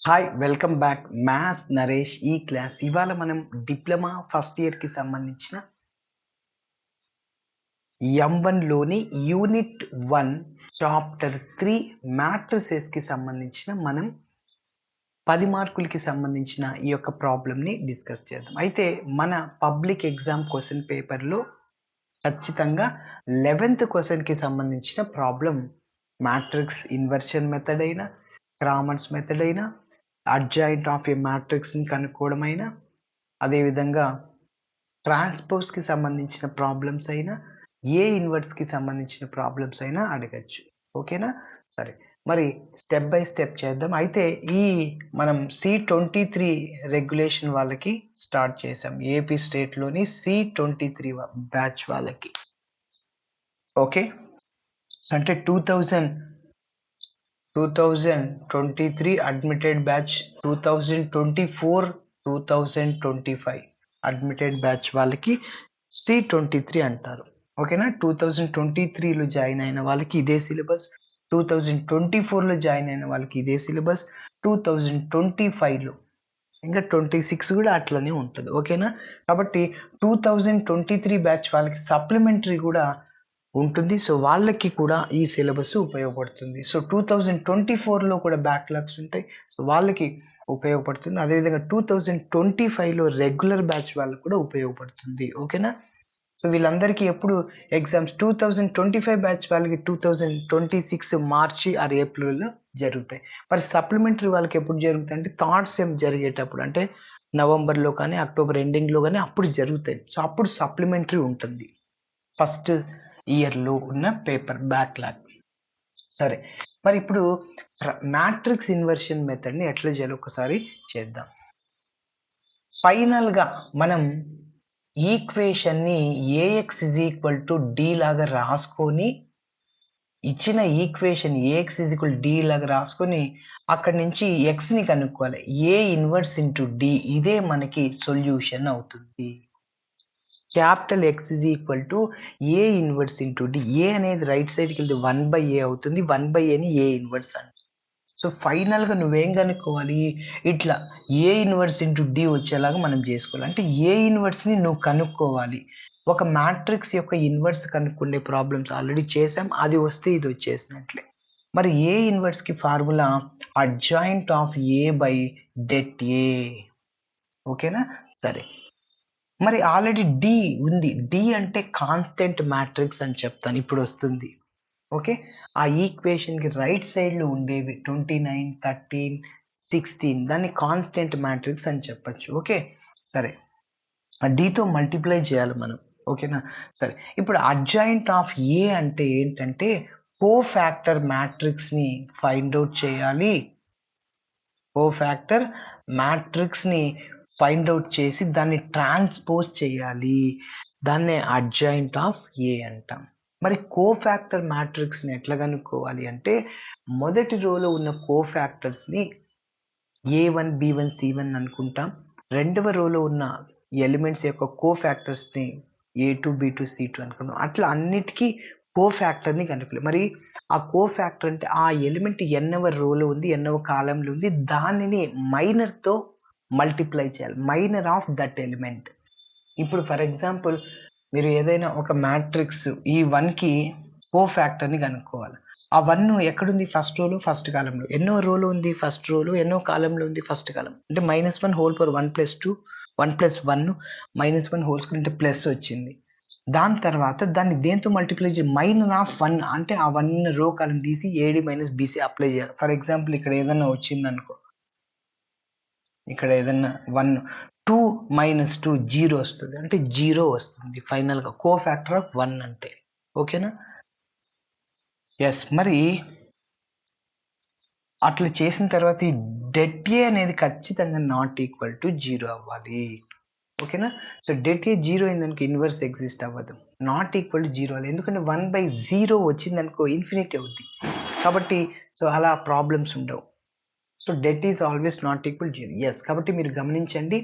Hi! Welcome back. Maths Naresh ఈ class. ఇవాళ మనం డిప్లొమా ఫస్ట్ ఇయర్‌కి సంబంధించిన M1లోని యూనిట్ 1 చాప్టర్ 3 మ్యాట్రిసెస్‌కి సంబంధించిన మనం 10 మార్కులకి సంబంధించిన ఈ యొక్క ప్రాబ్లమ్‌ని డిస్కస్ చేద్దాం. అయితే మన పబ్లిక్ ఎగ్జామ్ క్వెషన్ పేపర్‌లో ఖచ్చితంగా 11థ్ క్వెషన్‌కి సంబంధించిన ప్రాబ్లమ్ మ్యాట్రిక్స్ ఇన్వర్షన్ మెథడ్ అయినా, క్రామర్స్ మెథడ్ అయినా, అడ్జాయింట్ ఆఫ్ ఏ మ్యాట్రిక్స్‌ని కనుక్కోవడం అయినా, అదేవిధంగా ట్రాన్స్‌పోజ్‌కి సంబంధించిన ప్రాబ్లమ్స్ అయినా, ఏ ఇన్వర్స్‌కి సంబంధించిన ప్రాబ్లమ్స్ అయినా అడగొచ్చు. ఓకేనా? సరే. మరి స్టెప్ బై స్టెప్ చేద్దాం. అయితే ఈ మనం C23 రెగ్యులేషన్ వాళ్ళకి స్టార్ట్ చేసాం. ఏపీ స్టేట్‌లోని C23 బ్యాచ్ వాళ్ళకి. ఓకే. సో అంటే 2023 అడ్మిటెడ్ బ్యాచ్, 2024, 2025 అడ్మిటెడ్ బ్యాచ్ వాళ్ళకి C23 అంటారు. ఓకేనా? 2023లో జాయిన్ అయిన వాళ్ళకి ఇదే సిలబస్, 2024లో జాయిన్ అయిన వాళ్ళకి ఇదే సిలబస్, 2025లో ఇంకా 26 కూడా అట్లనే ఉంటది. ఓకేనా? కాబట్టి 2023 బ్యాచ్ వాళ్ళకి సప్లిమెంటరీ కూడా ఉంటుంది. సో, వాళ్ళకి కూడా ఈ సిలబస్ ఉపయోగపడుతుంది. సో, 2024లో కూడా బ్యాక్‌లాగ్స్ ఉంటాయి. సో, వాళ్ళకి ఉపయోగపడుతుంది. అదేవిధంగా 2025లో రెగ్యులర్ బ్యాచ్ వాళ్ళకి కూడా ఉపయోగపడుతుంది. ఓకేనా? సో, వీళ్ళందరికీ ఎప్పుడు ఎగ్జామ్స్ 2025 బ్యాచ్ వాళ్ళకి 2026 మార్చి ఆర్ ఏప్రిల్‌లో జరుగుతాయి. మరి సప్లిమెంటరీ వాళ్ళకి ఎప్పుడు జరుగుతాయంటే థర్డ్ సెమ్ జరిగేటప్పుడు అంటే నవంబర్‌లో కానీ, అక్టోబర్ ఎండింగ్‌లో గాని అప్పుడు జరుగుతాయి. సో, అప్పుడు సప్లిమెంటరీ ఉంటుంది. ఫస్ట్ ఇయర్‌లో ఉన్న పేపర్ బ్యాక్‌లాగ్. సరే. మరి ఇప్పుడు మ్యాట్రిక్స్ ఇన్వర్షన్ మెథడ్‌ని ఎట్లా చేయాలో ఒకసారి చేద్దాం. ఫైనల్‌గా మనం ఈక్వేషన్‌ని A X is equal to D లాగా రాసుకొని, ఇచ్చిన equation A X is equal D లాగా రాసుకొని, అక్కడి నుంచి ఎక్స్‌ని కనుక్కోవాలి. ఏ ఇన్వర్స్ ఇంటూ డి ఇదే మనకి సొల్యూషన్ అవుతుంది. Capital X is equal to A inverse into D. A అనేది రైట్ సైడ్‌కి వెళ్తే 1/a అవుతుంది. 1/aని ఏ ఇన్వర్స్ అంటాం. సో, ఫైనల్‌గా నువ్వేం కనుక్కోవాలి? ఇట్లా ఏ ఇన్వర్స్ ఇంటూ డి వచ్చేలాగా మనం చేసుకోవాలి. అంటే ఏ ఇన్వర్స్‌ని నువ్వు కనుక్కోవాలి. ఒక మ్యాట్రిక్స్ యొక్క ఇన్వర్స్ కనుక్కునే ప్రాబ్లమ్స్ ఆల్రెడీ చేసాం. అది వస్తే ఇది వచ్చేసినట్లే. మరి ఏ ఇన్వర్స్‌కి formula adjoint of A by det A. ఓకేనా? సరే. మరి ఆల్రెడీ డి ఉంది. డి అంటే కాన్స్టెంట్ మ్యాట్రిక్స్ అని చెప్తాను. ఇప్పుడొస్తుంది. ఓకే. ఆ ఈక్వేషన్‌కి రైట్ సైడ్‌లో ఉండేవి 29, 13, 16 దాన్ని కాన్స్టెంట్ మ్యాట్రిక్స్ అని చెప్పొచ్చు. ఓకే. సరే. ఆ డితో మల్టిప్లై చేయాలి మనం. ఓకేనా? సరే. ఇప్పుడు అడ్జాయింట్ ఆఫ్ ఏ అంటే ఏంటంటే కోఫాక్టర్ మ్యాట్రిక్స్‌ని ఫైండ్ ఔట్ చేయాలి. కోఫాక్టర్ మ్యాట్రిక్స్‌ని ఫైండ్ ఔట్ చేసి దాన్ని ట్రాన్స్‌పోజ్ చేయాలి. దాన్నే అడ్జాయింట్ ఆఫ్ ఏ అంటాం. మరి కోఫాక్టర్ మ్యాట్రిక్స్‌ని ఎట్లా కనుక్కోవాలి అంటే మొదటి రోలో ఉన్న కోఫాక్టర్స్‌ని ఏ1, బి1, సి1 అనుకుంటాం. రెండవ రోలో ఉన్న ఎలిమెంట్స్ యొక్క కోఫాక్టర్స్‌ని ఏ2, బి2, సి2 అనుకున్నాం. అట్లా అన్నిటికి కోఫాక్టర్‌ని కనుక్కోవాలి. మరి ఆ కోఫాక్టర్ అంటే ఆ ఎలిమెంట్ ఎన్నవ రోలో ఉంది, ఎన్నవ కాలమ్‌లో ఉంది దానిని మైనర్‌తో మల్టిప్లై చేయాలి. Minor of that element. ఇప్పుడు ఫర్ ఎగ్జాంపుల్ మీరు ఏదైనా ఒక మ్యాట్రిక్స్ ఈ 1కి కోఫాక్టర్‌ని కనుక్కోవాలి. ఆ 1 ఎక్కడుంది? ఫస్ట్ రోలో, ఫస్ట్ కాలమ్‌లో. ఎన్నో రోలో ఉంది? ఫస్ట్ రోలో. ఎన్నో కాలమ్‌లో ఉంది? First column. అంటే -1 హోల్ పవర్ 1 + 2, 1 + 1 -1 హోల్ స్క్వేర్ అంటే ప్లస్ వచ్చింది. దాని తర్వాత దాన్ని దేనితో మల్టిప్లై మైనర్ ఆఫ్ 1 అంటే ఆ 1 రో కాలమ్ తీసి ఏడీ మైనస్ బీసీ అప్లై చేయాలి. ఫర్ ఎగ్జాంపుల్ ఇక్కడ ఏదన్నా వచ్చిందనుకో. ఇక్కడ ఏదన్నా 1, 2 - 2 0 వస్తది. అంటే 0 వస్తుంది ఫైనల్‌గా. కోఫాక్టర్ ఆఫ్ 1 అంటే. ఓకేనా? యెస్. మరి అట్లా చేసిన తర్వాత ఈ డెట్ ఏ అనేది ఖచ్చితంగా నాట్ ఈక్వల్ టు 0 అవ్వాలి. ఓకేనా? సో, డెట్ ఏ 0 అయిందనుకో ఇన్వర్స్ ఎగ్జిస్ట్ అవ్వదు. నాట్ ఈక్వల్ టు 0 అవ్వాలి. ఎందుకంటే 1/0 వచ్చిందనుకో ఇన్ఫినిటీ అవుద్ది. కాబట్టి సో, అలా ప్రాబ్లమ్స్ ఉండవు. So, debt is always not equal 0. Yes. కాబట్టి మీరు గమనించండి.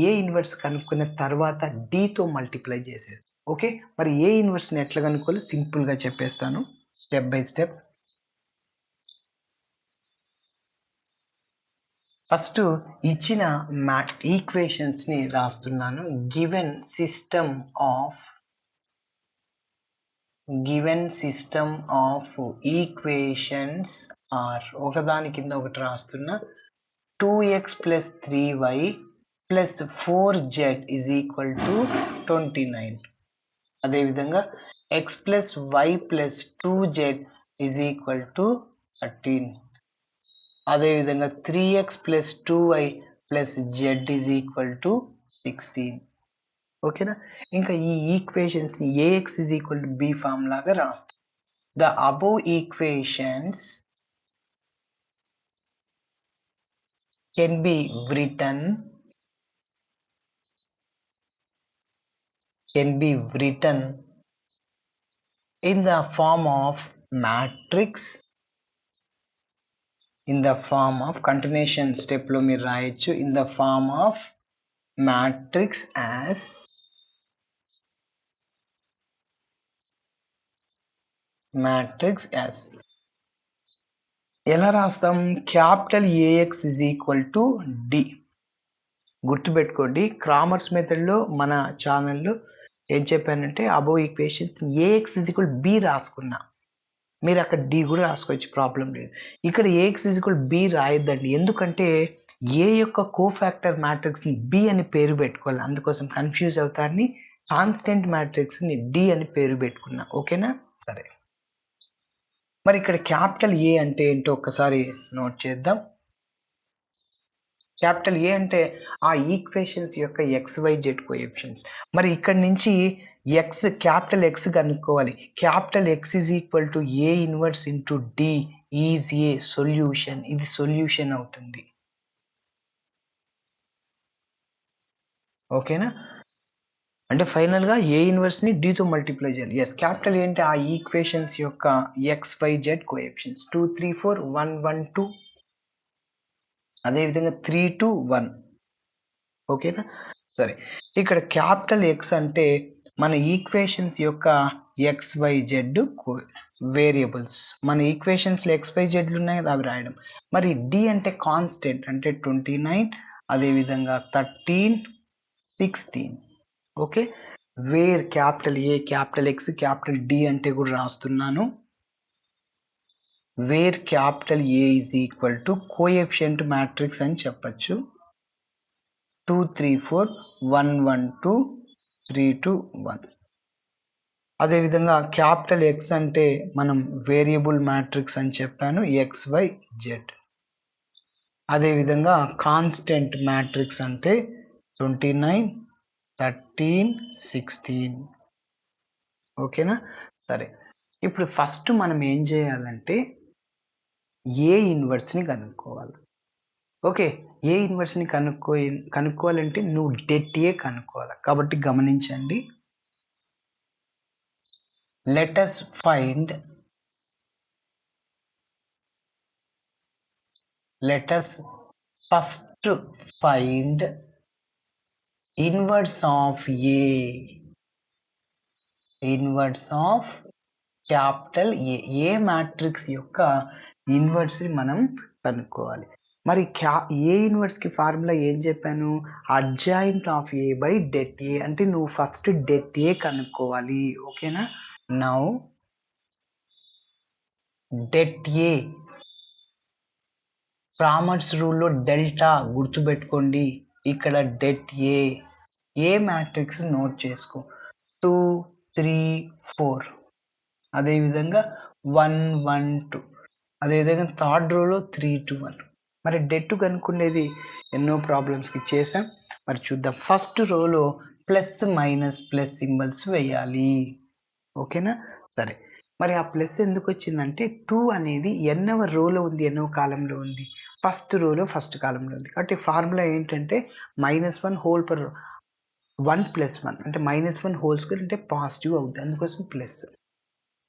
ఏ ఇన్వర్స్ కనుక్కున్న తర్వాత డీతో మల్టిప్లై చేసేస్తాం. ఓకే. మరి ఏ ఇన్వర్స్‌ని ఎట్లా కనుక్కోవాలో సింపుల్‌గా చెప్పేస్తాను. Step by step. ఫస్ట్ ఇచ్చిన ఈక్వేషన్స్ని రాస్తున్నాను. Given system of equations are ఒకదాని కింద ఒకటి రాస్తున్నా. 2x + 3y + 4z = 29. అదేవిధంగా x + y + 2z = 13. అదేవిధంగా 3x + 2y + z = 16. ఓకేనా? ఇంకా ఈ ఈక్వేషన్స్ ax = b ఫామ్ లాగా రాస్తాం. The above equations can be written in the form of matrix, in the form of continuation step లో మీరు రాయొచ్చు. in the form of matrix as ఎలా రాస్తాం? Capital AX = D. గుర్తుపెట్టుకోండి, క్రామర్స్ మెథడ్లో మన ఛానల్లో ఏం చెప్పానంటే అబోవ్ ఈక్వేషన్స్ AX = B రాసుకున్నా. మీరు అక్కడ D కూడా రాసుకోవచ్చు, ప్రాబ్లం లేదు. ఇక్కడ AX = B రాయొద్దండి, ఎందుకంటే A యొక్క కోఫాక్టర్ మ్యాట్రిక్స్ని B అని పేరు పెట్టుకోవాలి. అందుకోసం కన్ఫ్యూజ్ అవుతారని కాన్స్టెంట్ మ్యాట్రిక్స్ని D అని పేరు పెట్టుకున్నా. ఓకేనా? సరే, మరి ఇక్కడ క్యాపిటల్ A అంటే ఏంటో ఒక్కసారి నోట్ చేద్దాం. క్యాపిటల్ A అంటే ఆ ఈక్వేషన్స్ యొక్క XYZ కోఎఫిషియెంట్స్. మరి ఇక్కడ నుంచి క్యాపిటల్ X కనుక్కోవాలి. Capital X = A inverse into D is a solution. ఇది సొల్యూషన్ అవుతుంది. ఓకేనా? అంటే ఫైనల్గా A ఇన్వర్స్ని Dతో మల్టిప్లై చేయాలి. ఎస్, క్యాపిటల్ ఏంటి? ఆ ఈక్వేషన్స్ యొక్క XYZ కోఎఫిషియెంట్స్ 2, 3, 4, 1, 1, 2, అదేవిధంగా 3, 2, 1. ఓకేనా? సరే, ఇక్కడ క్యాపిటల్ X అంటే మన ఈక్వేషన్స్ యొక్క XYZ వేరియబుల్స్. మన ఈక్వేషన్స్లో XYZలు ఉన్నాయి కదా, అవి రాయడం. మరి D అంటే కాన్స్టెంట్, అంటే 29, అదేవిధంగా 13, 16. Okay, where capital A, capital X, capital D అంటే కూడా రాస్తున్నాను. Where capital A = coefficient matrix అని చెప్పచ్చు. 2, 3, 4, 1, 1, 2, 3, 2, 1. అదేవిధంగా క్యాపిటల్ X అంటే మనం వేరియబుల్ మ్యాట్రిక్స్ అని చెప్పాను, XYZ. అదేవిధంగా కాన్స్టెంట్ మ్యాట్రిక్స్ అంటే 29, 13, 16. ఓకేనా? సరే, ఇప్పుడు ఫస్ట్ మనం ఏం చేయాలంటే A ఇన్వర్స్ని కనుక్కోవాలి. ఓకే, A ఇన్వర్స్ని కనుక్కోవాలంటే నువ్వు డెట్ A కనుక్కోవాలి. కాబట్టి గమనించండి, let us first find inverse of A, inverse of capital A matrix యొక్క ఇన్వర్స్ని మనం కనుక్కోవాలి. మరి ఏ ఇన్వర్స్కి ఫార్ములా ఏం చెప్పాను? Adjoint of A by det A. అంటే నువ్వు ఫస్ట్ డెట్ A కనుక్కోవాలి. ఓకేనా? నౌ డెట్ A, క్రామర్స్ రూల్లో డెల్టా గుర్తుపెట్టుకోండి. ఇక్కడ డెట్ ఏ మ్యాట్రిక్స్ నోట్ చేసుకో. 2, 3, 4, అదేవిధంగా 1, 1, 2, అదేవిధంగా థర్డ్ రోలో 3, 2, 1. మరి డెట్ కనుక్కునేది ఎన్నో ప్రాబ్లమ్స్కి చేసాం. మరి చూద్దాం. ఫస్ట్ రోలో ప్లస్ మైనస్ ప్లస్ సింబల్స్ వేయాలి. ఓకేనా? సరే, మరి ఆ ప్లస్ ఎందుకు వచ్చిందంటే 2 అనేది ఎన్నవ రోలో ఉంది, ఎన్నవ కాలంలో ఉంది? ఫస్ట్ రోలో ఫస్ట్ కాలంలో ఉంది. కాబట్టి ఫార్ములా ఏంటంటే -1 హోల్ పర్ 1 + 1 అంటే -1 హోల్ స్క్వేర్ అంటే పాజిటివ్ అవుతుంది, అందుకోసం ప్లస్.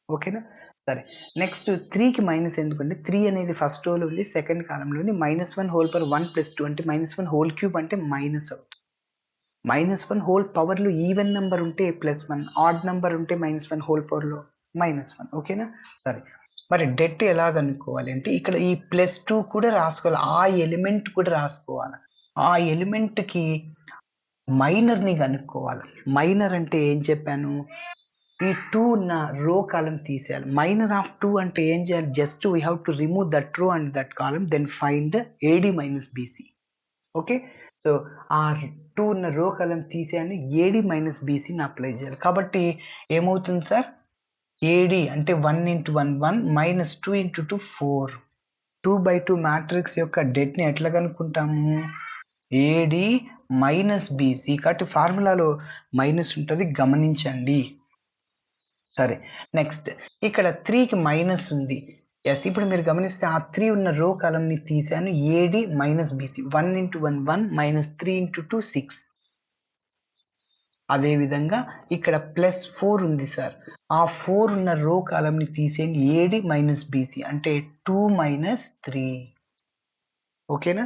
ఓకేనా? సరే, నెక్స్ట్ 3కి మైనస్ ఎందుకంటే 3 అనేది ఫస్ట్ రోలో ఉంది, సెకండ్ కాలంలో ఉంది. -1 హోల్ పర్ 1 + 2 అంటే -1 హోల్ క్యూబ్ అంటే మైనస్ అవుతుంది. -1 హోల్ పవర్లో ఈవెన్ నెంబర్ ఉంటే +1, ఆడ్ నెంబర్ ఉంటే -1 హోల్ పవర్లో -1. ఓకేనా? సరే, మరి డెట్ ఎలా కనుక్కోవాలి అంటే ఇక్కడ ఈ +2 కూడా రాసుకోవాలి. ఆ ఎలిమెంట్ కూడా రాసుకోవాలి. ఆ ఎలిమెంట్‌కి మైనర్‌ని కనుక్కోవాలి. మైనర్ అంటే ఏం చెప్పాను? ఈ 2 ఉన్న రో కాలమ్ తీసేయాలి. మైనర్ ఆఫ్ 2 అంటే ఏం చేయాలి? Just we have to remove that row and that column then find AD minus BC. Okay. So ఆ 2 ఉన్న రో కాలమ్ తీసేయాలి. AD మైనస్ BCని అప్లై చేయాలి. కాబట్టి ఏమవుతుంది సార్? AD అంటే 1 × 1 1 మైనస్ 2 × 2 4. 2/2 మ్యాట్రిక్స్ యొక్క డెట్‌ని ఎట్లా కనుక్కుంటాము? AD minus BC. కాబట్టి ఫార్ములాలో మైనస్ ఉంటుంది, గమనించండి. సరే, నెక్స్ట్ ఇక్కడ 3కి మైనస్ ఉంది. ఎస్, ఇప్పుడు మీరు గమనిస్తే ఆ 3 ఉన్న రో కాలమ్ని తీసాను. AD minus BC. 1 × 1 1 మైనస్ 3 × 2 6. అదేవిధంగా ఇక్కడ +4 ఉంది సార్. ఆ 4 ఉన్న రో కాలమ్ని తీసేయండి. AD మైనస్ BC అంటే 2 మైనస్ 3. ఓకేనా?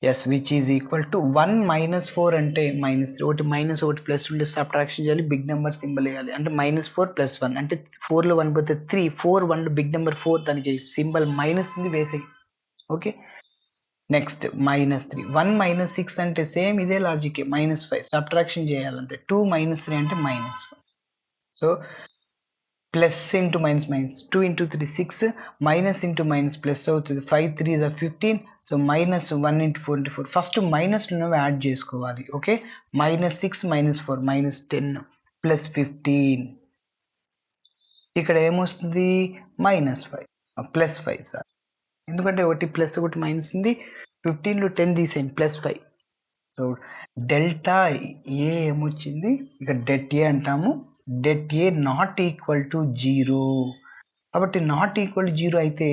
Yes, which is equal to 1 minus 4 అంటే -3. ఒకటి మైనస్ ఒకటి ప్లస్ ఉంటే సబ్ట్రాక్షన్ చేయాలి, బిగ్ నెంబర్ సింబల్ వేయాలి. అంటే -4 + 1 అంటే 4లో 1 పోతే 3. 4 1 బిగ్ నెంబర్ 4, దానికి సింబల్ మైనస్ ఉంది, వేసేయి. Okay, next -3. 1 - 6 అంటే సేమ్ ఇదే లాజిక్, -5 సబ్ట్రాక్షన్ చేయాలంటే 2 - 3 అంటే -5. So plus into minus minus 2 × 3 6, minus into minus plus అవుతుంది. 5 3 is 15. So minus 1 × 4 × 4. First minus ఉన్నవి యాడ్ చేసుకోవాలి. ఓకే, -6 - 4 -10 +15. ఇక్కడ ఏమొస్తుంది? -5 +5 సార్, ఎందుకంటే ఒకటి ప్లస్ ఒకటి మైనస్ ఉంది. 15లో 10 తీసేయండి, +5. సో డెల్టా ఏ ఏమొచ్చింది? ఇక డెట్ ఏ అంటాము. Det A not equal to 0. కాబట్టి నాట్ ఈక్వల్ టు 0 అయితే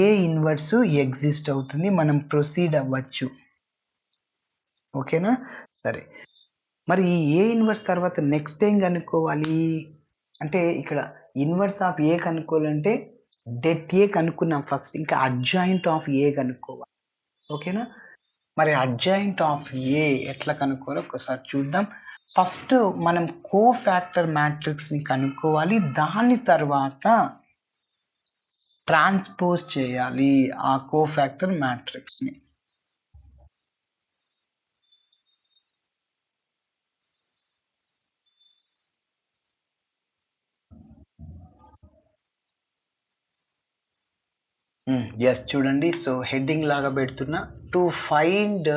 ఏ ఇన్వర్స్ ఎగ్జిస్ట్ అవుతుంది, మనం ప్రొసీడ్ అవ్వచ్చు. ఓకేనా? సరే, మరి ఈ ఏ ఇన్వర్స్ తర్వాత నెక్స్ట్ ఏం కనుక్కోవాలి అంటే, ఇక్కడ ఇన్వర్స్ ఆఫ్ ఏ కనుక్కోవాలంటే డెట్ ఏ కనుక్కున్నాం ఫస్ట్, ఇంకా అడ్జాయింట్ ఆఫ్ ఏ కనుక్కోవాలి. ఓకేనా? మరి అడ్జాయింట్ ఆఫ్ ఏ ఎట్లా కనుక్కోవాలో ఒకసారి చూద్దాం. ఫస్ట్ మనం కోఫాక్టర్ మ్యాట్రిక్స్ని కనుక్కోవాలి. దాని తర్వాత ట్రాన్స్పోజ్ చేయాలి ఆ కోఫాక్టర్ మ్యాట్రిక్స్ని. ఎస్, చూడండి. సో హెడ్డింగ్ లాగా పెడుతున్నా, to find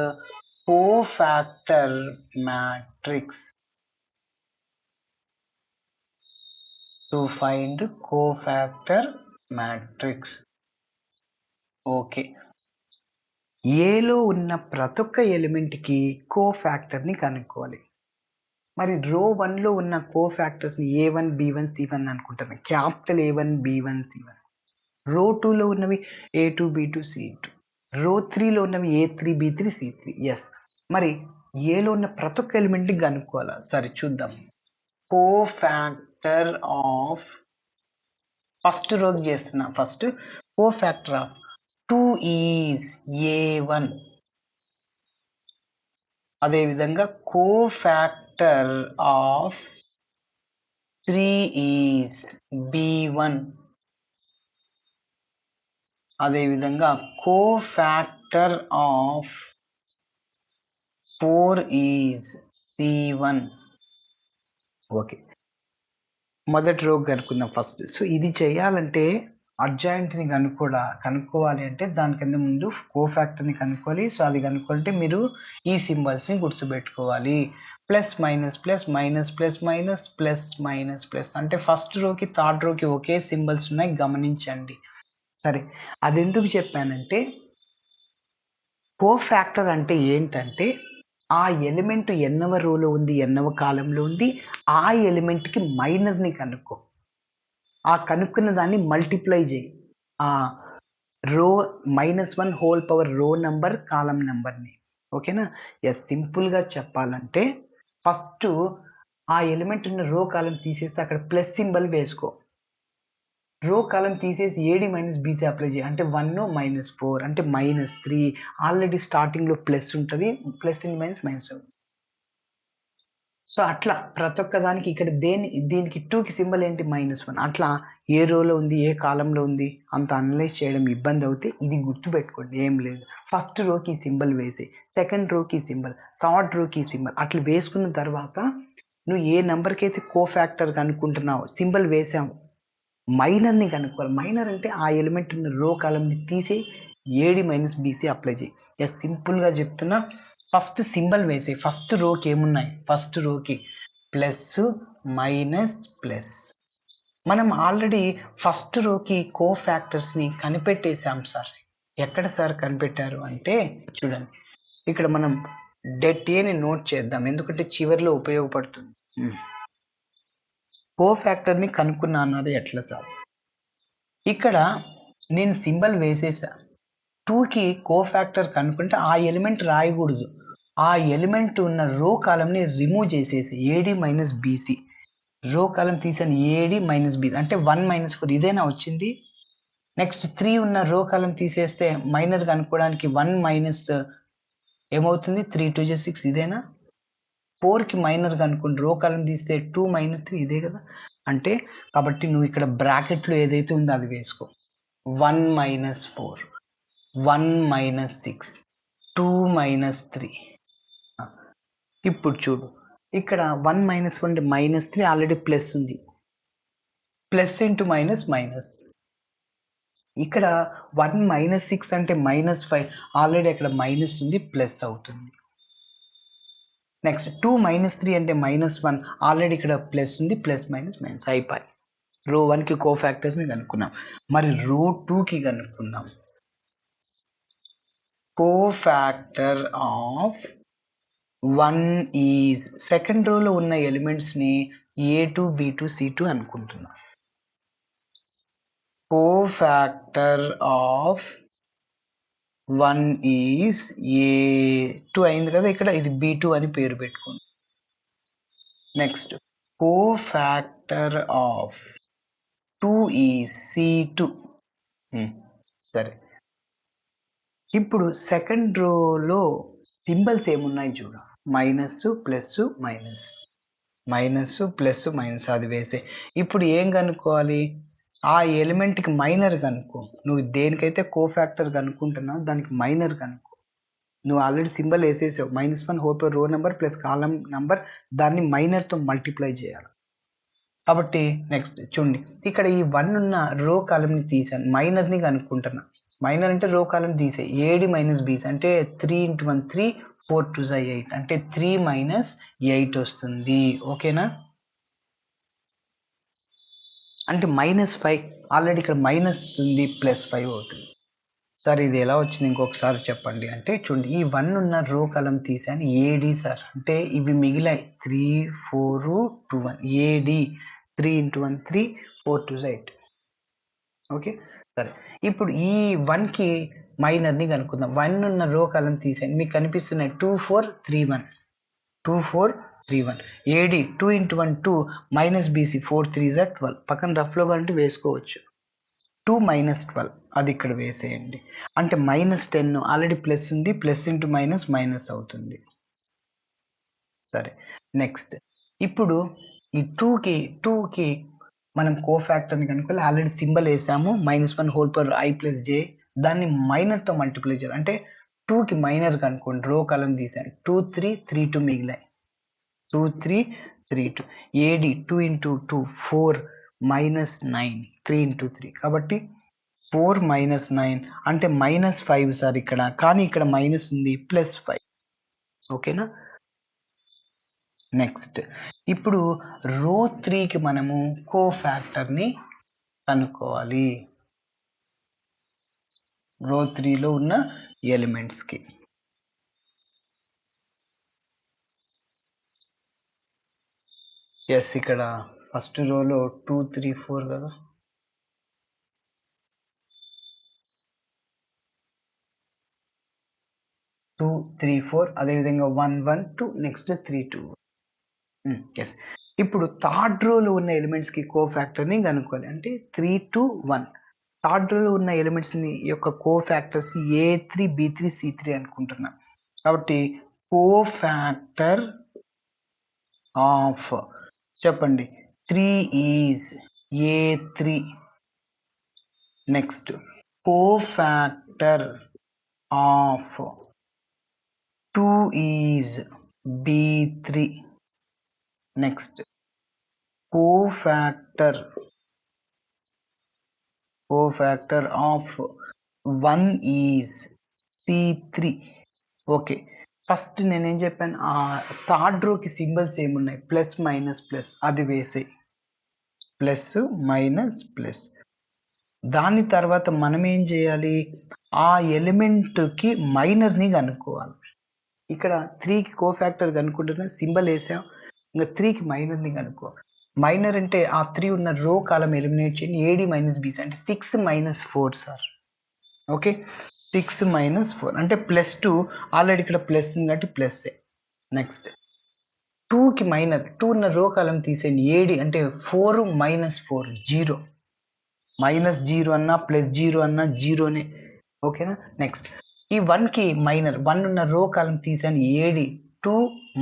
cofactor matrix. To find cofactor matrix. Okay, ఏలో ఉన్న ప్రతి ఒక్క ఎలిమెంట్కి కోఫాక్టర్ని కనుక్కోవాలి. మరి రో 1లో ఉన్న కోఫాక్టర్స్ని A1 B1 C1 అనుకుంటాను. Capital A1 B1 C1. రో 2లో ఉన్నవి A2 B2 C2. రో 3లో ఉన్నవి A3 B3 C3. ఎస్, మరి ఏలో ఉన్న ప్రతి ఒక్క ఎలిమెంట్ని కనుక్కోవాలి. సరే చూద్దాం. కోఫాక్టర్ ఆఫ్ ఫస్ట్ రోకి చేస్తున్నా. First cofactor of 2 is A1. అదేవిధంగా కోఫాక్టర్ ఆఫ్ 3 ఈజ్ B1. అదేవిధంగా cofactor of 4 is C1. Okay, మొదటి రో కనుక్కుందాం ఫస్ట్. సో ఇది చేయాలంటే అడ్జాయింట్ని కనుక్కోవాలి అంటే దానికన్నా ముందు కోఫాక్టర్ని కనుక్కోవాలి. సో అది కనుక్కోవాలంటే మీరు ఈ సింబల్స్ని గుర్తుపెట్టుకోవాలి. Plus minus plus minus plus minus plus minus plus అంటే ఫస్ట్ రోకి థర్డ్ రోకి ఒకే సింబల్స్ ఉన్నాయి, గమనించండి. సరే, అది ఎందుకు చెప్పానంటే కోఫాక్టర్ అంటే ఏంటంటే ఆ ఎలిమెంట్ ఎన్నవ రోలో ఉంది, ఎన్నవ కాలంలో ఉంది, ఆ ఎలిమెంట్కి మైనర్ని కనుక్కో. ఆ కనుక్కున్న దాన్ని మల్టిప్లై చేయి, ఆ రో -1 హోల్ పవర్ రో నంబర్ కాలం నెంబర్ని. ఓకేనా? ఎస్, సింపుల్గా చెప్పాలంటే ఫస్ట్ ఆ ఎలిమెంట్ ఉన్న రో కాలం తీసేస్తే అక్కడ ప్లస్ సింబల్ వేసుకో. రో కాలం తీసేసి AD - BC అప్లై చేయి. అంటే 1 - 4 అంటే -3. ఆల్రెడీ స్టార్టింగ్లో ప్లస్ ఉంటుంది, ప్లస్ ఇన్ మైనస్ మైనస్ అవుతుంది. సో, అట్లా ప్రతి ఒక్క దానికి ఇక్కడ దీనికి 2కి సింబల్ ఏంటి? -1. అట్లా ఏ రోలో ఉంది, ఏ కాలమ్‌లో ఉంది అంత అనలైజ్ చేయడం ఇబ్బంది అవుతే ఇది గుర్తుపెట్టుకోండి, ఏం లేదు. ఫస్ట్ రోకి సింబల్ వేసేయి, సెకండ్ రోకి సింబల్, థర్డ్ రోకి సింబల్ అట్లా వేసుకున్న తర్వాత నువ్వు ఏ నంబర్‌కైతే కోఫాక్టర్ కనుక్కుంటున్నావో సింబల్ వేసాము. మైనర్‌ని కనుక్కోవాలి. మైనర్ అంటే ఆ ఎలిమెంట్ ఉన్న రో కాలమ్‌ని తీసేయి, ఏడి మైనస్ బీసీ అప్లై చేయి. సింపుల్‌గా చెప్తున్నా. ఫస్ట్ సింబల్ వేసేయి. ఫస్ట్ రోకి ఏమున్నాయి? ఫస్ట్ రోకి ప్లస్, మైనస్, ప్లస్. మనం ఆల్రెడీ ఫస్ట్ రోకి కోఫాక్టర్స్‌ని కనిపెట్టేసాం సార్. ఎక్కడ సార్ కనిపెట్టారు అంటే చూడండి. ఇక్కడ మనం డెట్ ఏని నోట్ చేద్దాం, ఎందుకంటే చివరిలో ఉపయోగపడుతుంది. కోఫాక్టర్‌ని కనుక్కున్నా అన్నది ఎట్లా సార్? ఇక్కడ నేను సింబల్ వేసేసా. 2కి కోఫాక్టర్ కనుక్కుంటే ఆ ఎలిమెంట్ రాయకూడదు. ఆ ఎలిమెంట్ ఉన్న రో కాలమ్‌ని రిమూవ్ చేసేసి ఏడీ మైనస్ బీసీ. రో కాలమ్ తీసాను, ఏడీ మైనస్ బీ అంటే 1 - 4 ఇదేనా వచ్చింది? నెక్స్ట్ 3 ఉన్న రో కాలమ్ తీసేస్తే మైనర్ కనుక్కోవడానికి 1 మైనస్ ఏమవుతుంది? 3 2 జా 6 ఇదేనా? 4కి మైనర్ కనుక్కోండి, రో కాలమ్ తీస్తే 2 - 3 ఇదే కదా. అంటే కాబట్టి నువ్వు ఇక్కడ బ్రాకెట్‌లో ఏదైతే ఉందో అది వేసుకో. 1 - 4, 1 - 6, 2 - 3. ఇప్పుడు చూడు, ఇక్కడ 1 - 1 అంటే -3 ఆల్రెడీ ప్లస్ ఉంది. Plus into minus minus. ఇక్కడ 1 - 6 అంటే -5 ఆల్రెడీ అక్కడ మైనస్ ఉంది, ప్లస్ అవుతుంది. నెక్స్ట్ 2 - 3 అంటే -1 ఆల్రెడీ ఇక్కడ ప్లస్ ఉంది, ప్లస్ మైనస్ మైనస్ అయిపోయి. రో 1కి కోఫాక్టర్స్ని కనుక్కున్నాం. మరి రో 2కి కనుక్కుందాం. కోఫాక్టర్ ఆఫ్ 1 ఈజ్ సెకండ్ రోలో ఉన్న ఎలిమెంట్స్ని A2, B2, C2 అనుకుంటున్నాం. కోఫాక్టర్ ఆఫ్ 1 ఈజ్ A2 అయింది కదా, ఇక్కడ ఇది B2 అని పేరు పెట్టుకోండి. Next cofactor of 2 is C2. సరే, ఇప్పుడు సెకండ్ రోలో సింబల్స్ ఏమున్నాయి చూడ, minus, plus, minus, minus, plus, minus అది వేసే. ఇప్పుడు ఏం కనుక్కోవాలి? ఆ ఎలిమెంట్కి మైనర్ కనుక్కో. నువ్వు దేనికైతే కోఫాక్టర్ కనుక్కుంటున్నావు దానికి మైనర్ కనుక్కో. నువ్వు ఆల్రెడీ సింబల్ వేసేసావు, -1 whole row number plus column number, దాన్ని మైనర్తో మల్టిప్లై చేయాలి. కాబట్టి నెక్స్ట్ చూడండి, ఇక్కడ ఈ 1 ఉన్న రో కాలంని తీసాను, మైనర్ని కనుక్కుంటున్నా. మైనర్ అంటే రో కాలం తీసే, ఏడి మైనస్ బీస్ అంటే 3 × 1 3, 4 2 8 అంటే 3 - 8 వస్తుంది. ఓకేనా? అంటే -5 ఆల్రెడీ ఇక్కడ మైనస్ ఉంది, +5 అవుతుంది. సార్ ఇది ఎలా వచ్చింది ఇంకొకసారి చెప్పండి అంటే చూడండి, ఈ 1 ఉన్న రో కాలం తీసాను, ఏడి సార్ అంటే ఇవి మిగిలాయి 3 4 2 1 ఏడి 3 × 1 3, 4 2 8. ఓకే సరే, ఇప్పుడు ఈ 1కి మైనర్ని కనుక్కుందాం. 1 ఉన్న రో కాలం తీసాను, మీకు కనిపిస్తున్నాయి 2 4 3 1, 2 4 3 1. AD 2 × 1 2 minus BC 4 3 12. పక్కన రఫ్లో కంటే వేసుకోవచ్చు. 2 - 12 అది ఇక్కడ వేసేయండి. అంటే -10 ఆల్రెడీ ప్లస్ ఉంది, ప్లస్ ఇంటూ మైనస్ మైనస్ అవుతుంది. సరే, నెక్స్ట్ ఇప్పుడు ఈ 2కి మనం కోఫాక్టర్ని కనుక్కోవాలి. ఆల్రెడీ సింబల్ వేసాము, -1 హోల్ పవర్ i + j. దాన్ని మైనర్తో మల్టిప్లై చేయాలి. అంటే 2కి మైనర్ కనుక్కోండి, రో కాలం తీసాను, 2 3 3 2 మిగిలాయి, 2 3 3 2. ఏడి 2 × 2 4 -9 3 × 3 కాబట్టి 4 - 9 అంటే -5 సార్ ఇక్కడ, కానీ ఇక్కడ మైనస్ ఉంది, +5. ఓకేనా? నెక్స్ట్ ఇప్పుడు రో 3కి మనము కోఫాక్టర్ని కనుక్కోవాలి. రో 3లో ఉన్న ఎలిమెంట్స్కి. ఎస్, ఇక్కడ ఫస్ట్ రోలో 2 3 4 కదా, 2 3 4 అదేవిధంగా 1 1 2 నెక్స్ట్ 3 2. ఎస్, ఇప్పుడు థర్డ్ రోలో ఉన్న ఎలిమెంట్స్కి కోఫాక్టర్ని కనుక్కోవాలి. అంటే 3 2 1. థర్డ్ రోలో ఉన్న ఎలిమెంట్స్ని యొక్క కోఫాక్టర్స్ A3 B3 C3 అనుకుంటున్నాం. కాబట్టి కోఫాక్టర్ ఆఫ్ చెప్పండి 3 is A3. Next cofactor of 2 is B3. Next cofactor of 1 is C3. Okay, first నేనేం చెప్పాను, ఆ థర్డ్ రోకి సింబల్స్ ఏమున్నాయి, ప్లస్ మైనస్ ప్లస్, అది వేసే ప్లస్ మైనస్ ప్లస్. దాని తర్వాత మనం ఏం చేయాలి, ఆ ఎలిమెంట్కి మైనర్ని కనుక్కోవాలి. ఇక్కడ 3కి కోఫాక్టర్ కనుక్కుంటున్నా, సింబల్ వేసాం, ఇంకా 3కి మైనర్ని కనుక్కో. మైనర్ అంటే ఆ 3 ఉన్న రో కాలం ఎలిమినేట్ చేయండి, AD మైనస్ BC అంటే 6 మైనస్ 4 సార్. ఓకే, 6 మైనస్ 4 అంటే +2, ఆల్రెడీ ఇక్కడ ప్లస్ ఉంది కాబట్టి ప్లస్సే. నెక్స్ట్ 2కి మైనర్, 2 ఉన్న రో కాలం తీసేయండి, AD అంటే 4 మైనస్ 4 0, మైనస్ 0 అన్నా ప్లస్ 0 అన్నా జీరోనే. ఓకేనా. నెక్స్ట్ ఈ 1కి మైనర్, 1 ఉన్న రో కాలం తీసాను, AD 2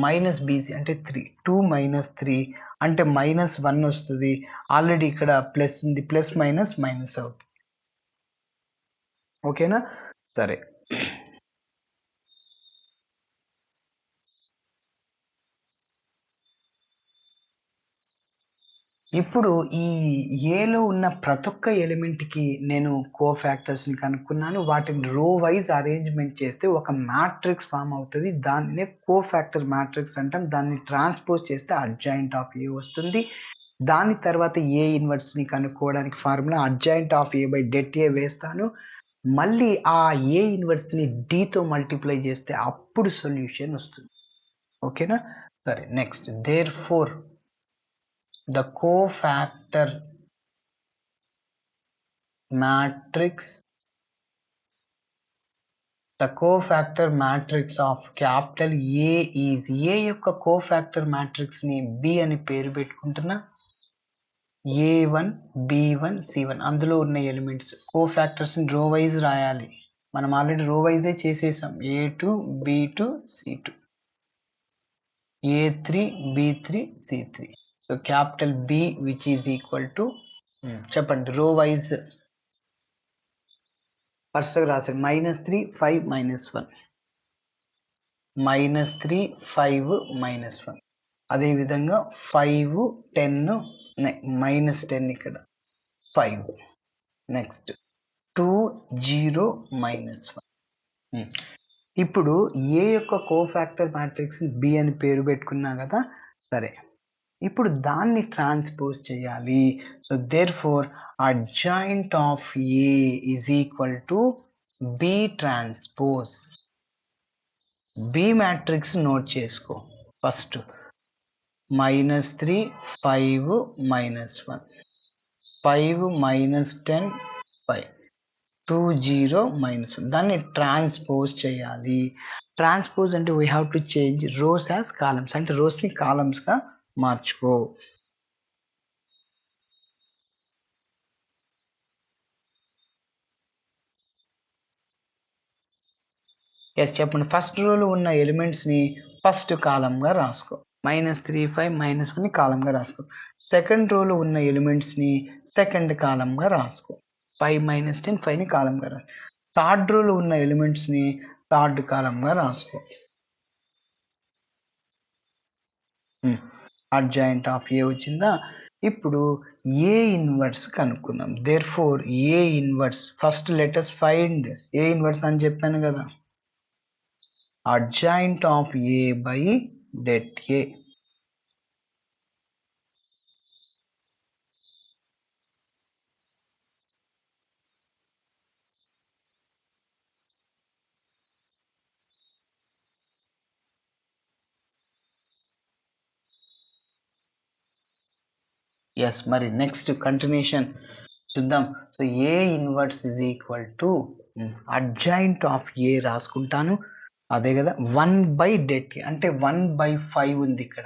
మైనస్ BC అంటే 3, 2 మైనస్ 3 అంటే -1 వస్తుంది, ఆల్రెడీ ఇక్కడ ప్లస్ ఉంది, ప్లస్ మైనస్ మైనస్ అవుతుంది. ఓకేనా. సరే, ఇప్పుడు ఈ ఏలో ఉన్న ప్రతి ఒక్క ఎలిమెంట్కి నేను కోఫాక్టర్స్ని కనుక్కున్నాను, వాటిని రో వైజ్ అరేంజ్మెంట్ చేస్తే ఒక మ్యాట్రిక్స్ ఫామ్ అవుతుంది, దాన్నే కోఫాక్టర్ మ్యాట్రిక్స్ అంటాం. దాన్ని ట్రాన్స్పోజ్ చేస్తే అడ్జాయింట్ ఆఫ్ ఏ వస్తుంది. దాని తర్వాత ఏ ఇన్వర్స్ని కనుక్కోవడానికి formula adjoint of A by det ఏ వేస్తాను, మళ్ళీ ఆ ఏ ఇన్వర్స్ని డీతో మల్టిప్లై చేస్తే అప్పుడు సొల్యూషన్ వస్తుంది. ఓకేనా. సరే, next therefore the cofactor matrix of capital A is, A యొక్క కోఫాక్టర్ మ్యాట్రిక్స్ ని B అని పేరు పెట్టుకుంటున్నా, A1 B1 C1 అందులో ఉన్న ఎలిమెంట్స్ కోఫాక్టర్స్ ని రో వైజ్ రాయాలి. మనం ఆల్రెడీ రో వైజే చేసేసాం, A2 B2 C2, A3 B3 C3. So capital B which is equal to, చెప్పండి రో వైజ్ వరుసగా రాశారు, -3 5 -1, -3 5 -1, అదేవిధంగా 5 10 -10 ఇక్కడ 5, నెక్స్ట్ 2 0 -1. ఇప్పుడు ఏ యొక్క కోఫాక్టర్ మ్యాట్రిక్స్ B అని పేరు పెట్టుకున్నా కదా. సరే, ఇప్పుడు దాన్ని ట్రాన్స్పోజ్ చేయాలి. So therefore adjoint of A is equal to B transpose. B matrix note చేసుకో ఫస్ట్, -3 5 -1, 5 -10 5, 2 0 -1. దాన్ని ట్రాన్స్పోజ్ చేయాలి. ట్రాన్స్పోజ్ అంటే we have to change rose as columns, అంటే రోస్ని కాలమ్స్గా మార్చుకో. ఎస్ చెప్పండి, ఫస్ట్ రోలో ఉన్న ఎలిమెంట్స్ని ఫస్ట్ కాలంగా రాసుకో, -3 5 -1 కాలంగా రాసుకో. సెకండ్ రోలో ఉన్న ఎలిమెంట్స్ని సెకండ్ కాలంగా రాసుకో, 5 -10 5ని కాలంగా రాసుకో. థర్డ్ రోలో ఉన్న ఎలిమెంట్స్ని థర్డ్ కాలంగా రాసుకో. అడ్జాయింట్ ఆఫ్ ఏ వచ్చిందా. ఇప్పుడు ఏ ఇన్వర్స్ కనుక్కుందాం. Therefore A inverse, first letters find A inverse అని చెప్పాను కదా, adjoint of A by det A. Yes, మరి నెక్స్ట్ కంటిన్యూషన్ చూద్దాం. So A inverse is equal to adjoint of A రాసుకుంటాను, అదే కదా 1/det A అంటే 1/5 ఉంది ఇక్కడ,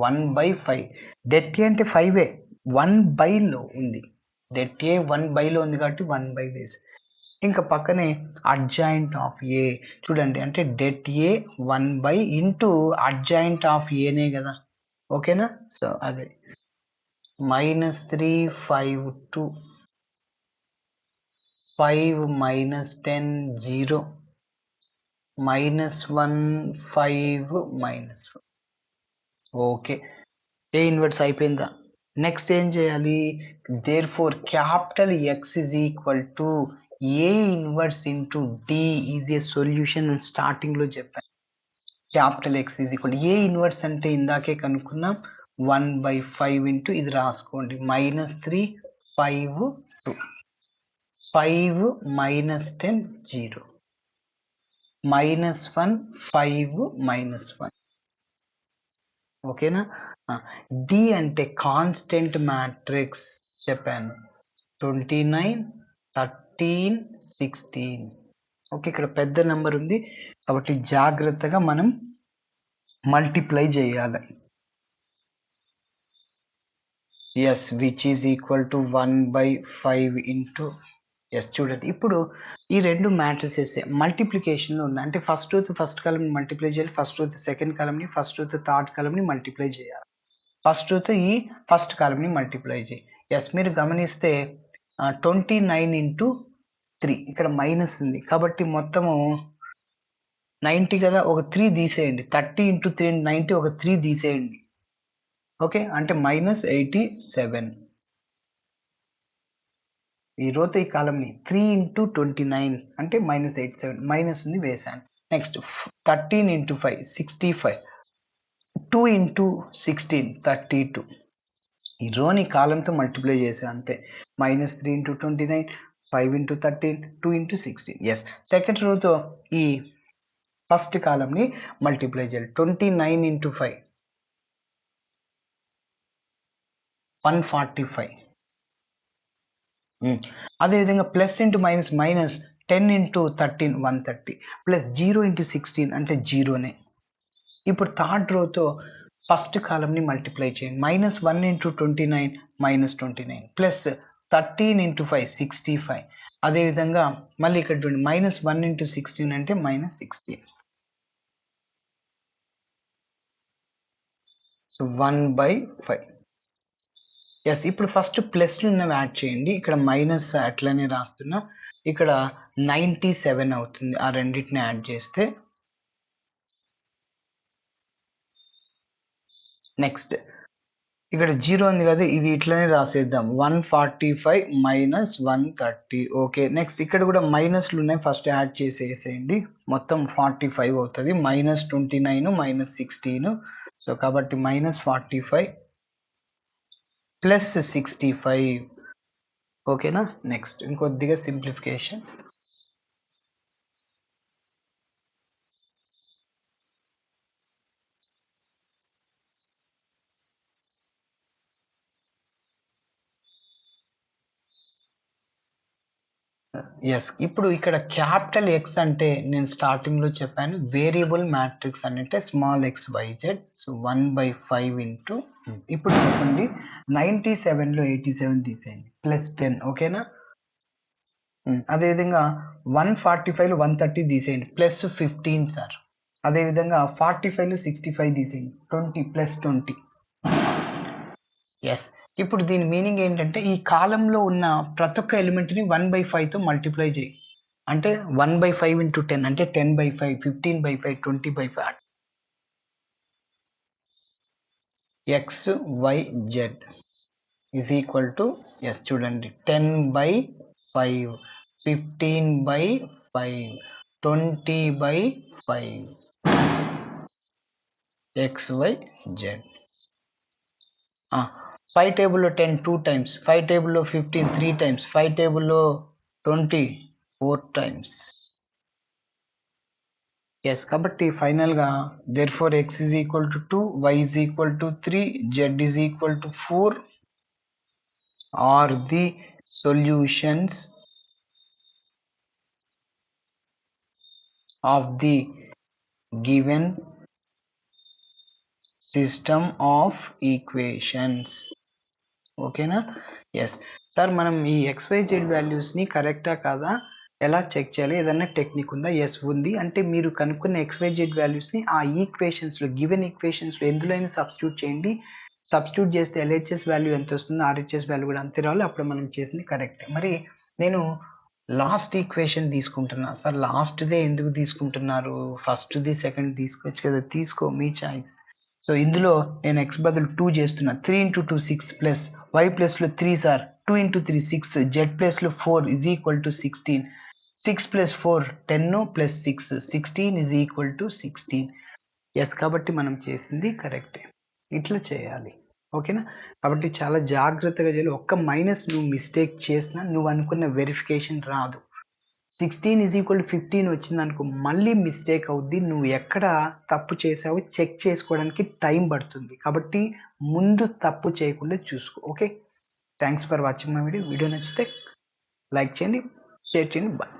1/5. det A అంటే 5, 1/లో ఉంది, det A 1/లో ఉంది కాబట్టి 1/వేసి ఇంకా పక్కనే అడ్జాయింట్ ఆఫ్ ఏ చూడండి, అంటే det A 1 into adjoint of ఏనే కదా, ఓకేనా. సో అదే -3 5 2 5 -10 0 -1 5 -1. ఓకే, ఏ ఇన్వర్స్ అయిపోయిందా. నెక్స్ట్ ఏం చేయాలి, therefore capital X is equal to A inverse into D is a solution అని స్టార్టింగ్లో చెప్పాను. Capital X is equal A inverse అంటే ఇందాకే కనుక్కున్నాం 1/5 ఇంటూ ఇది రాసుకోండి -3 5 2 5 -10 0 -1 5 -1. ఓకేనా. డి అంటే కాన్స్టెంట్ మ్యాట్రిక్స్ చెప్పాను 29 13 16. ఓకే, ఇక్కడ పెద్ద నెంబర్ ఉంది కాబట్టి జాగ్రత్తగా మనం మల్టిప్లై చేయాలి. S which is equal to 1/5 into S. చూడండి ఇప్పుడు ఈ రెండు మ్యాట్రిసెస్ మల్టిప్లికేషన్లో ఉన్నాయి, అంటే ఫస్ట్ రూత్ ఫస్ట్ కాలమ్ని మల్టిప్లై చేయాలి, ఫస్ట్ రూత్ సెకండ్ కాలమ్ని, ఫస్ట్ రూత్ థర్డ్ కాలమ్ని మల్టిప్లై చేయాలి. ఫస్ట్ రూత్ ఈ ఫస్ట్ కాలమ్ని మల్టిప్లై చేయి. ఎస్, మీరు గమనిస్తే 29 ఇంటూ 3 ఇక్కడ మైనస్ ఉంది కాబట్టి మొత్తము 90 కదా, ఒక 3 తీసేయండి. 30 ఇంటూ 3 90, ఒక 3 తీసేయండి. ఓకే, అంటే -87. ఈ రోతో ఈ కాలంని 3 ఇంటూ 29 అంటే -87 మైనస్ ఉంది వేసాను. Next 13 into 5 65, 2 into 16 32. ఈ రోని కాలంతో మల్టిప్లై చేసాను అంతే. -3 into 29 5 into 13 2 into 16. Yes, second రోతో ఈ ఫస్ట్ కాలంని మల్టిప్లై చేయాలి. 29 ఇంటూ 5 145. అదేవిధంగా plus into minus minus 10 into 13 130 plus 0 into 16 అంటే జీరోనే. ఇప్పుడు థర్డ్ రోతో ఫస్ట్ కాలంని మల్టిప్లై చేయండి. -1 ఇంటూ 29 -29 ప్లస్ 13 ఇంటూ 5 65. అదేవిధంగా మళ్ళీ ఇక్కడ చూడండి -1 ఇంటూ 16 అంటే -16. సో 1/5. ఎస్, ఇప్పుడు ఫస్ట్ ప్లస్లు ఉన్నవి యాడ్ చేయండి. ఇక్కడ మైనస్ అట్లనే రాస్తున్నా, ఇక్కడ 97 అవుతుంది. ఆ రెండింటిని యాడ్ చేస్తే నెక్స్ట్ ఇక్కడ 0 ఉంది కదా, ఇది ఇట్లనే రాసేద్దాం 145 -130. ఓకే, నెక్స్ట్ ఇక్కడ కూడా మైనస్లు ఉన్నాయి, ఫస్ట్ యాడ్ చేసేసేయండి. మొత్తం 45 అవుతుంది. -29 -16. సో కాబట్టి -45 ప్లస్ 65. ఓకేనా. నెక్స్ట్ ఇంకొద్దిగా సింప్లిఫికేషన్. ఎస్, ఇప్పుడు ఇక్కడ క్యాపిటల్ ఎక్స్ అంటే నేను స్టార్టింగ్లో చెప్పాను వేరియబుల్ మ్యాట్రిక్స్ అంటే స్మాల్ XYZ. సో 1/5 ఇంటూ ఇప్పుడు చెప్పండి 97లో 87 తీసేయండి +10. ఓకేనా. అదేవిధంగా 145లో 130 తీసేయండి +15 సార్. అదేవిధంగా 45లో 65 తీసేయండి 20 +20. ఎస్, ఇప్పుడు దీని మీనింగ్ ఏంటంటే ఈ కాలంలో ఉన్న ప్రతి ఒక్క ఎలిమెంట్ని 1/5తో మల్టిప్లై చేయి. అంటే 1/5 ఇంటూ 10 అంటే 10/5 15/5 20/5 XYZ is equal to S. చూడండి 10/5 15/5 20/5 XYZ. 5 టేబుల్లో 10 2 టైమ్స్, 5 టేబుల్లో 15 3 టైమ్స్, 5 టేబుల్లో 20 4 టైమ్స్. ఎస్, కాబట్టి ఫైనల్గా therefore x is equal to 2 y is equal to 3 z is equal to 4 are the solutions of the given system of equations. ఓకేనా. Yes sir, మనం ఈ XYZ వాల్యూస్ని కరెక్టా కాదా ఎలా చెక్ చేయాలి? ఏదన్నా టెక్నిక్ ఉందా? యెస్ ఉంది. అంటే మీరు కనుక్కున్న ఎక్స్-వై-జెడ్ వాల్యూస్‌ని ఆ ఈక్వేషన్స్‌లో గివెన్ ఈక్వేషన్స్‌లో ఎందులో అయినా సబ్స్టిట్యూట్ చేయండి. సబ్స్టిట్యూట్ చేస్తే ఎల్‌హెచ్‌ఎస్ వాల్యూ ఎంతొస్తుందో ఆర్‌హెచ్‌ఎస్ వాల్యూ కూడా అంతే రావాలి. అప్పుడు మనం చేసింది కరెక్టే. మరి నేను లాస్ట్ ఈక్వేషన్ తీసుకుంటున్నా. సార్ లాస్ట్‌దే ఎందుకు తీసుకుంటున్నారు? ఫస్ట్‌ది, సెకండ్ తీసుకోవచ్చు కదా! తీసుకో మీ చాయిస్. సో, ఇందులో నేను x బదులు 2 చేస్తున్నా. 3 ఇంటూ 2 6 ప్లస్ y ప్లస్‌లో 3 సార్ 2 ఇంటూ 3 6 z ప్లస్‌లో 4 is equal to 16. 6 plus 4 10 plus 6 16 is equal to 16. Yes. కాబట్టి మనం చేసింది కరెక్టే. ఇట్లా చేయాలి. ఓకేనా? కాబట్టి చాలా జాగ్రత్తగా చేయాలి. ఒక్క మైనస్ నువ్వు మిస్టేక్ చేసినా నువ్వు అనుకున్న వెరిఫికేషన్ రాదు. 16 = 15 వచ్చిందనుకో మళ్ళీ మిస్టేక్ అవుద్ది. నువ్వు ఎక్కడ తప్పు చేశావో చెక్ చేసుకోవడానికి టైం పడుతుంది. కాబట్టి ముందు తప్పు చేయకుండా చూసుకో. Okay. Thanks for watching my video. Video నచ్చితే లైక్ చేయండి, షేర్ చేయండి. బాయ్.